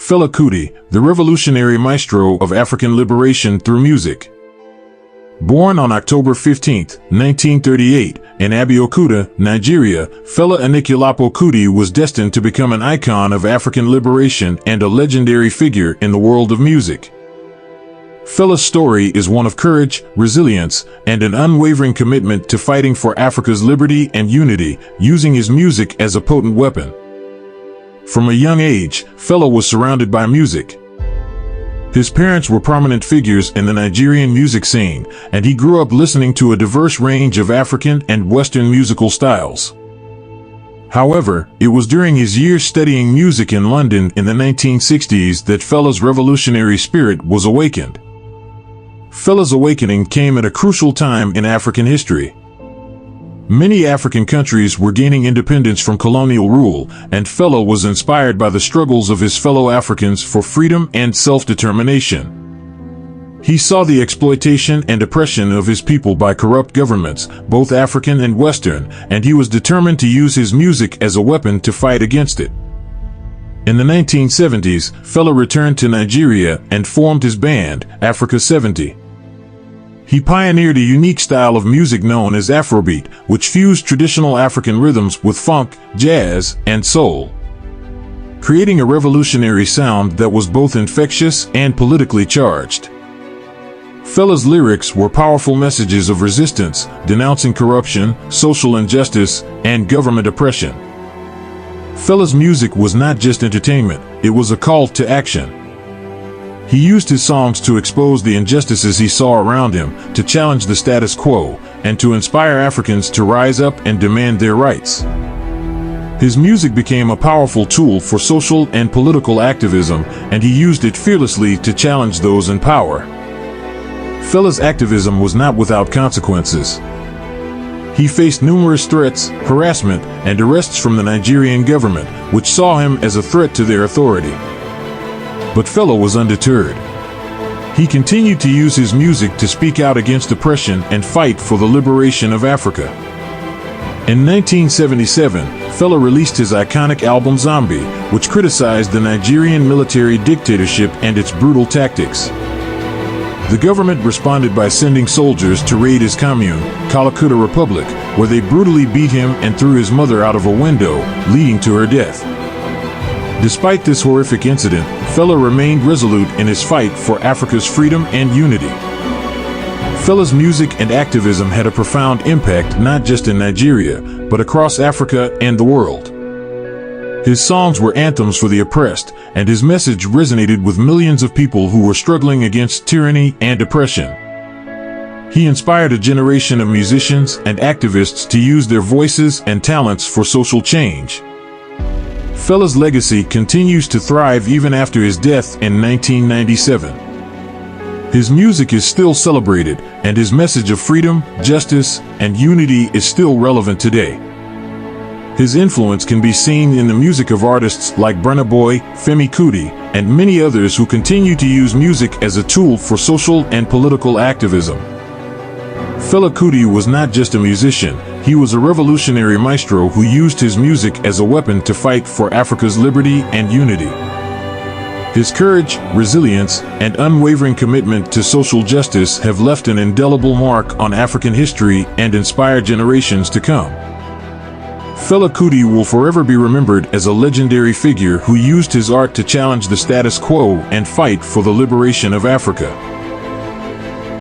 Fela Kuti, the revolutionary maestro of African liberation through music. Born on October 15, 1938, in Abeokuta, Nigeria, Fela Anikulapo Kuti was destined to become an icon of African liberation and a legendary figure in the world of music. Fela's story is one of courage, resilience, and an unwavering commitment to fighting for Africa's liberty and unity, using his music as a potent weapon. From a young age, Fela was surrounded by music. His parents were prominent figures in the Nigerian music scene, and he grew up listening to a diverse range of African and Western musical styles. However, it was during his years studying music in London in the 1960s that Fela's revolutionary spirit was awakened. Fela's awakening came at a crucial time in African history. Many African countries were gaining independence from colonial rule, and Fela was inspired by the struggles of his fellow Africans for freedom and self-determination. He saw the exploitation and oppression of his people by corrupt governments, both African and Western, and he was determined to use his music as a weapon to fight against it. In the 1970s, Fela returned to Nigeria and formed his band, Africa 70. He pioneered a unique style of music known as Afrobeat, which fused traditional African rhythms with funk, jazz, and soul, creating a revolutionary sound that was both infectious and politically charged. Fela's lyrics were powerful messages of resistance, denouncing corruption, social injustice, and government oppression. Fela's music was not just entertainment, it was a call to action. He used his songs to expose the injustices he saw around him, to challenge the status quo, and to inspire Africans to rise up and demand their rights. His music became a powerful tool for social and political activism, and he used it fearlessly to challenge those in power. Fela's activism was not without consequences. He faced numerous threats, harassment, and arrests from the Nigerian government, which saw him as a threat to their authority. But Fela was undeterred. He continued to use his music to speak out against oppression and fight for the liberation of Africa. In 1977, Fela released his iconic album Zombie, which criticized the Nigerian military dictatorship and its brutal tactics. The government responded by sending soldiers to raid his commune, Kalakuta Republic, where they brutally beat him and threw his mother out of a window, leading to her death. Despite this horrific incident, Fela remained resolute in his fight for Africa's freedom and unity. Fela's music and activism had a profound impact not just in Nigeria, but across Africa and the world. His songs were anthems for the oppressed, and his message resonated with millions of people who were struggling against tyranny and oppression. He inspired a generation of musicians and activists to use their voices and talents for social change. Fela's legacy continues to thrive even after his death in 1997. His music is still celebrated, and his message of freedom, justice, and unity is still relevant today. His influence can be seen in the music of artists like Burna Boy, Femi Kuti, and many others who continue to use music as a tool for social and political activism. Fela Kuti was not just a musician, he was a revolutionary maestro who used his music as a weapon to fight for Africa's liberty and unity. His courage, resilience, and unwavering commitment to social justice have left an indelible mark on African history and inspired generations to come. Fela Kuti will forever be remembered as a legendary figure who used his art to challenge the status quo and fight for the liberation of Africa.